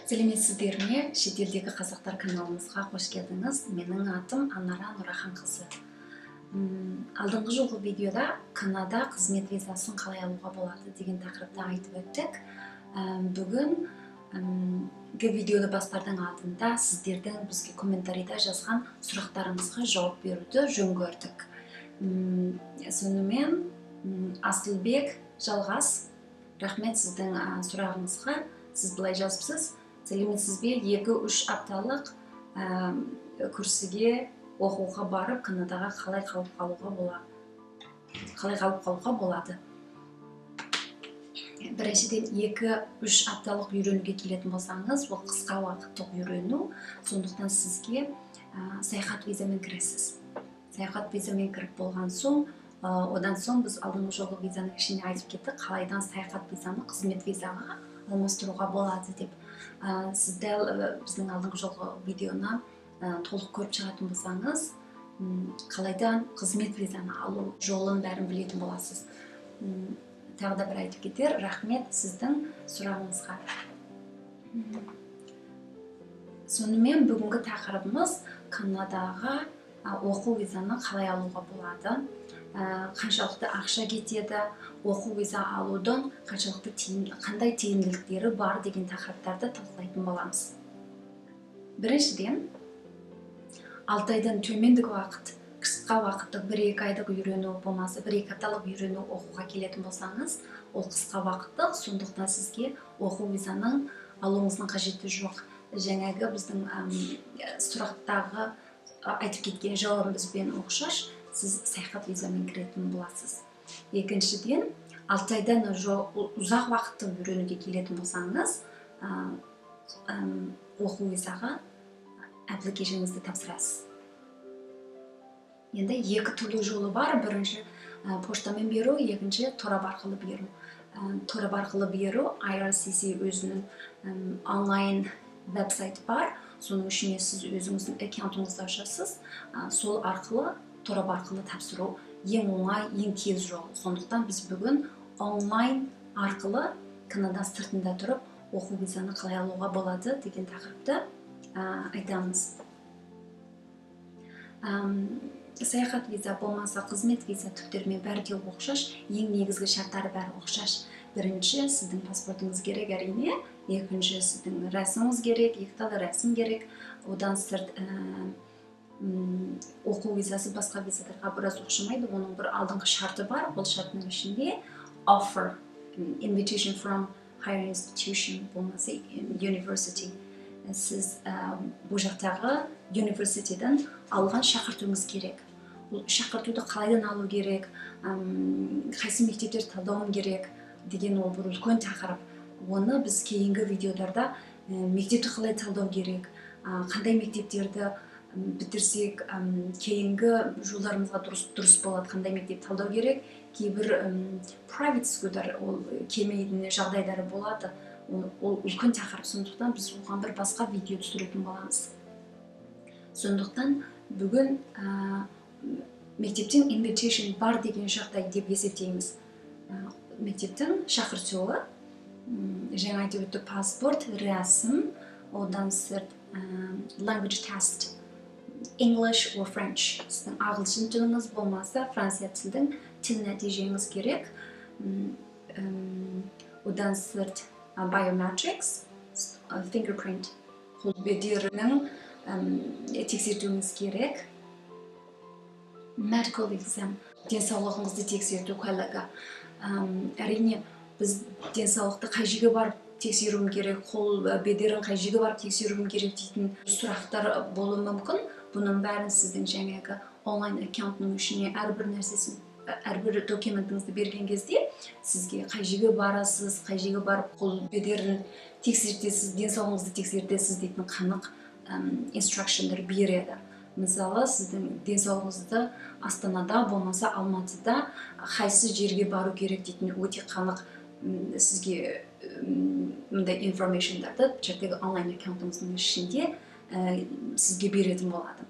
Сәлеметсіздер ме? Шетелдегі қазақтар каналымызға қош келдіңіз. Менің атым Анара Нұрахан қызы. Алдыңғы жолғы видеода Канада қызмет визасын қалай алуға болады деген тақырыпта айтып өттік. Бүгінгі видеоды бастардың алдында сіздердің бізге комментарийда жазған сұрақтарыңызға жауап беруді жөн көрдік. Сонымен Асылбек Жалғас, рахмет сіздің сұрағыңызға. Сіз былай жазыпсыз: сәлеметсіз бе, 2-3 апталық курсіге оқуға барып, Канадаға қалай қалып қалуға болады? Біріншіден, 2-3 апталық үйренуге келетін болсаңыз, ол қысқа уақыттық үйрену, сондықтан сізге саяхат визамен кіресіз. Саяхат визамен кіріп болған соң, одан соң біз алдыңғы жолғы визаның ішіне айтып кеттік, қалайдан саяхат визаны қызмет визаға алмастыруға болады деп. Сіз дәл біздің алдыңғы жолғы видеоны толық көріп шығатын болсаңыз, қалайдан қызмет визаны алу жолын бәрін білетін боласыз. Тағы да бір айтып кетер, рахмет сіздің сұрағыңызға. Сонымен бүгінгі тақырыбымыз Канадаға оқу визаны қалай алуға болады, қаншалықты ақша кетеді, оқу виза алудың қандай тиімділіктері бар деген тақырыптарды талқылайтын боламыз. Біріншіден, 6 айдан төмендік уақыт, қысқа уақыттық 1-2 айдық үйрену болмаса 1-2 апталық үйрену оқуға келетін болсаңыз, ол қысқа уақыттық, сондықтан сізге оқу визаның алуыңыздың қажеті жоқ. Жаңағы біздің сұрақтағы айтып кеткен жауабымызбен ұқсас, сіз саяхат визамен кіретін боласыз. Екіншіден, 6 айдан ұзақ уақытты үйренуге келетін болсаңыз, оқу визаға аппликейшніңізді тапсырасыз. Енді 2 түрлі жолы бар. Бірінші поштамен беру, екінші торап арқылы беру. Торап арқылы беру, IRCC өзінің онлайн веб-сайты бар. Соның ішіне сіз өзіңіздің аккаунтыңызды ашасыз. Сол арқылы, торап арқылы тапсыру ең оңай, ең тез жол. Сондықтан біз бүгін онлайн арқылы Канада сыртында тұрып оқу визаны қалай алуға болады деген тақырыпты айтамыз. Саяхат виза болмаса қызмет виза түптермен бәрі де ұқсас, ең негізгі шарттары бәрі ұқсас. Бірінші, сіздің паспортыңыз керек әрине, екінші, сіздің рәсіміңіз керек, 2 талы рәсім керек. Одан сырт оқу визасы басқа визаларға біраз ұқсамайды, оның бір алдыңғы шарты бар. Бұл шарттың ішінде offer, invitation from higher institution, болмаса university. Сіз бұл жақтағы университеттен алған шақыртуыңыз керек. Бұл шақыртуды қалайдан алу керек, қайсы мектептер талдауым керек деген ол бір үлкен тақырып. Оны біз кейінгі видеоларда мектепті қалай талдау керек, қандай мектептерді бітірсек кейінгі жолдарымызға дұрыс болады, қандай мектеп талдау керек. Кейбір private schoolдар ол келмейтін жағдайлары болады. Ол үлкен тақырып, сондықтан біз оған бір басқа видео түсіретін боламыз. Сондықтан бүгін мектептен invitation бар деген жағдай деп есептейміз. Мектептің шақыртуы, жаңа айтып өттік, паспорт, рәсім, одан сырт language test, English or French. Сіздің ағылшын тіліңіз болмаса, франция тілдің тіл нәтижеңіз керек. Одан сырт biometrics, fingerprint, қол бедерінің тексертуіңіз керек. Medical exam, денсаулығыңызды тексерту куәлігі. Әрине, біз денсаулықты қай жерге барып тексеруім керек, қол бедерін қай жерге барып тексеруім керек дейтін сұрақтар болуы мүмкін. Бұның бәрін сіздің жаңағы онлайн аккаунтының ішіне әрбір документіңізді берген кезде сізге қай жерге барасыз, қай жерге барып қол бедерін тексертесіз, денсаулығыңызды тексертесіз дейтін қанық инструкшндар береді. Мысалы, сіздің денсаулығыңызды Астанада болмаса Алматыда қайсы жерге бару керек дейтін өте қанық сізге мұндай информациондарды жаңағы онлайн аккаунтыңыздың ішінде сізге беретін болады.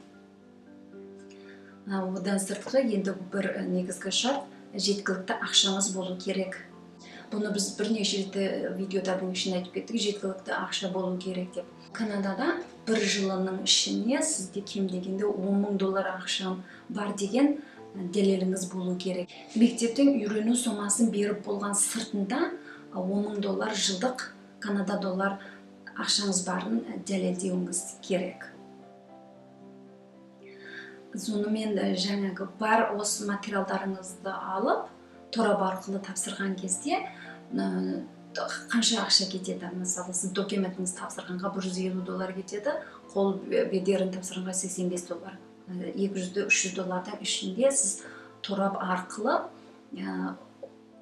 Одан сыртқы енді бір негізгі шарт, жеткілікті ақшаңыз болу керек. Бұны біз бірнеше видеодардың ішінде айтып кеттік, жеткілікті ақша болу керек деп. Канадада бір жылының ішіне сізде кем дегенде $10,000 ақшам бар деген дәлеліңіз болу керек. Мектептен үйрену сомасын беріп болған сыртында $10,000 жылдық Канада доллар ақшаңыз барын дәлелдеуіңіз керек. Сонымен жаңағы бар осы материалдарыңызды алып, торап арқылы тапсырған кезде қанша ақша кетеді? Мысалы, сіз документіңізді тапсырғанға $150 кетеді, қол бедерін тапсырғанға $85. $200-300 ішінде сіз торап арқылы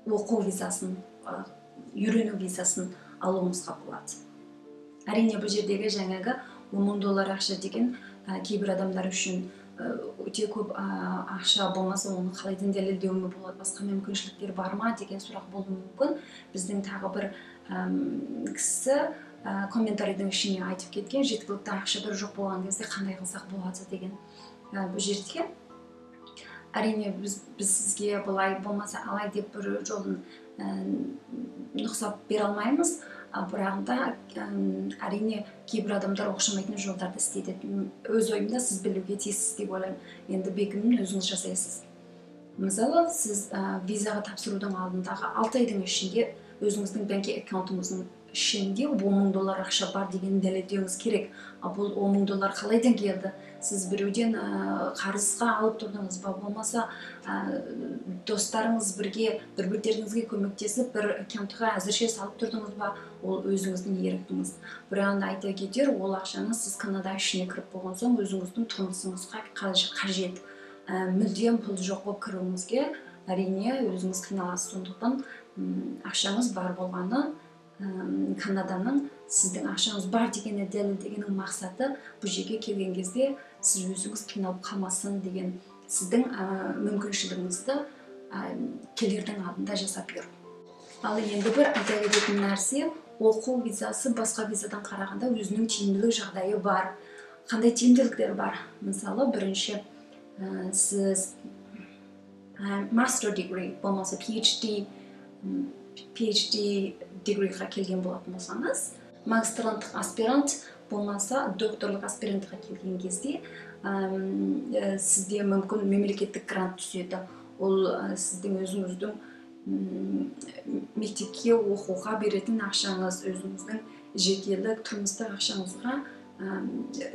оқу визасын, үйрену визасын алуыңызға болады. Әрине бұл жердегі жаңағы $10,000 ақша деген кейбір адамдар үшін өте көп ақша болмаса, оны қалайдан дәлелдеуге болады, басқа мүмкіншіліктер бар ма деген сұрақ болуы мүмкін. Біздің тағы бір кісі комментарийдің ішіне айтып кеткен, жеткілікті ақша бір жоқ болған кезде қандай қылсақ болады деген. Бұл жерде әрине біз сізге былай болмаса алай деп бір жолын нұсқап бере алмаймыз. Бірағында әрине кейбір адамдар оқшамайтын жолдарды істейді. Өз ойымда сіз білуге тиіссіз деп ойлаймын. Енді бекімін өзіңіз жасайсыз. Мысалы, сіз визаға тапсырудың алдындағы 6 айдың ішінде өзіңіздің банк аккаунтыңыздың ішінде $10,000 ақша бар деген дәлелдеуіңіз керек. Бұл $10,000 қалайдан келді? Сіз біреуден қарызға алып тұрдыңыз ба, болмаса достарыңыз бірге бір-біріңізге көмектесіп бір аккаунтқа әзірше салып тұрдыңыз ба, ол өзіңіздің еркіңіз. Бірақ айта кетер, ол ақшаны сіз Канада ішіне кіріп болған соң өзіңіздің тұрмысыңызға қажет. Мүлдем пұл жоқ болып кіруіңізге әрине өзіңіз қиналасыз. Сондықтан ақшаңыз бар болғаны Канаданың сіздің ақшаңыз бар дегені дәлелдегеннің мақсаты бұл жерге келген кезде сіз өзіңіз қиналып қалмасын деген сіздің мүмкіншілігіңізді келердің алдында жасап беру. Ал енді бір айта кететін нәрсе, оқу визасы басқа визадан қарағанда өзінің тиімділік жағдайы бар. Қандай тиімділіктер бар? Мысалы, бірінші сіз master degree болмаса PhD дегрейға келген болатын болсаңыз, магистранттық аспирант болмаса докторлық аспирантқа келген кезде сізде мүмкін мемлекеттік грант түседі. Ол сіздің өзіңіздің мектепке оқуға беретін ақшаңыз, өзіңіздің жекелік тұрмыстық ақшаңызға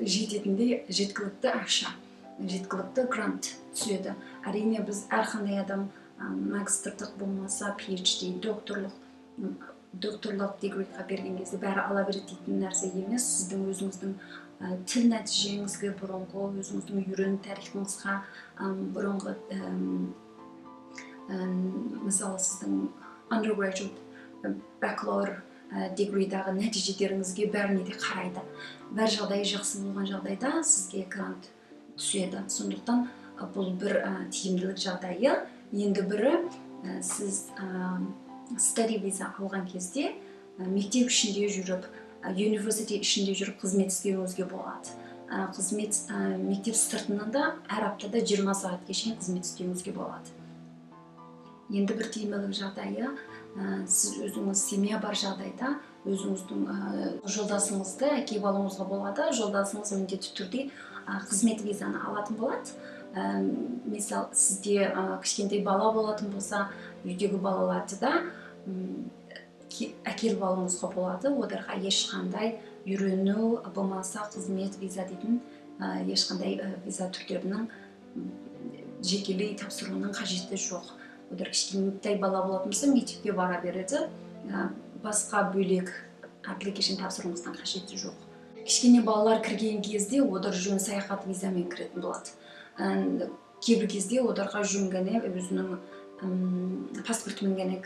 жететіндей жеткілікті ақша, жеткілікті грант түседі. Әрине біз әрқандай адам магистрлық болмаса PhD, докторлық дегрейға берген кезде бәрі ала береді дейтін нәрсе емес. Сіздің өзіңіздің тіл нәтижеңізге, бұрынғы өзіңіздің үйрену тарихыңызға, бұрынғы мысалы сіздің undergraduate, bachelor дегрейдағы нәтижелеріңізге бәріне де қарайды. Бәр жағдайы жақсы болған жағдайда сізге грант түседі. Сондықтан бұл бір тиімділік жағдайы. Енді бірі, сіз study виза алған кезде мектеп ішінде жүріп, университет ішінде жүріп қызмет істеуіңізге болады. Мектеп сыртынан да әр аптада 20 сағатқа шейін қызмет істеуіңізге болады. Енді бір тиімділік жағдайы, сіз өзіңіз семья бар жағдайда өзіңіздің жолдасыңызды әкеліп алуыңызға болады. Жолдасыңыз міндетті түрде қызмет визаны алатын болады. Мысалы, сізде кішкентай бала болатын болса, үйдегі балаларды да әкеліп алуыңызға болады. Оларға ешқандай үйрену болмаса қызмет виза дейтін ешқандай виза түрлерінің жекелей тапсыруының қажеті жоқ. Олар кішкентай бала болатын болса, мектепке бара береді, басқа бөлек application тапсыруыңыздың қажеті жоқ. Кішкене балалар кірген кезде олар жөн саяхат визамен кіретін болады. Кейбір кезде оларға жөн ғана өзінің паспортымен ғана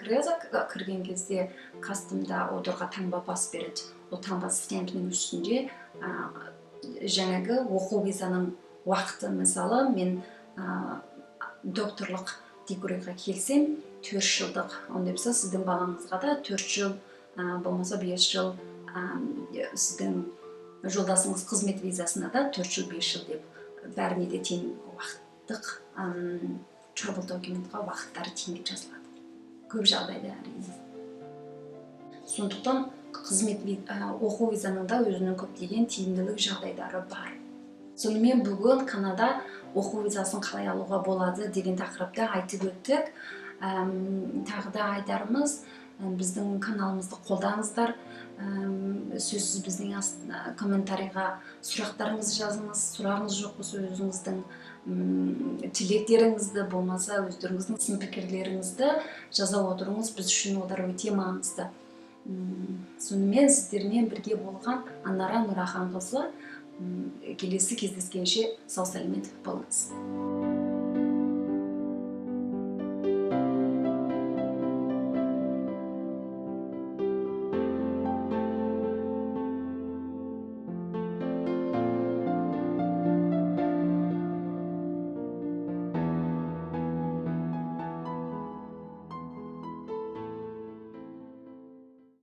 кірген кезде кастомда оларға таңба бас береді. Ол таңба стемпінің үстінде жаңағы оқу визаның уақыты. Мысалы, мен докторлық дегрейға келсем 4 жылдық, онда болса сіздің балаңызға да 4 жыл болмаса 5 жыл, сіздің жолдасыңыз қызмет визасына да 4 жыл 5 жыл деп бәріне де тең уақыттық travel документқа уақыттары теңдеп жазылады. Көп жағдайда әрине. Сондықтан оқу визаның да өзінің көптеген тиімділік жағдайлары бар. Сонымен бүгін Канада оқу визасын қалай алуға болады деген тақырыпта айтып өттік. Тағы да айтарымыз, біздің каналымызды қолдаңыздар. Сөзсіз біздің комментарийға сұрақтарыңызды жазыңыз. Сұрағыңыз жоқ болса өзіңіздің тілектеріңізді, болмаса өздеріңіздің сын пікірлеріңізді жаза отырыңыз. Біз үшін олар өте маңызды. Сонымен сіздермен бірге болған Анара Нұраханқызы. Келесі кездескенше сау сәлемет болыңыз.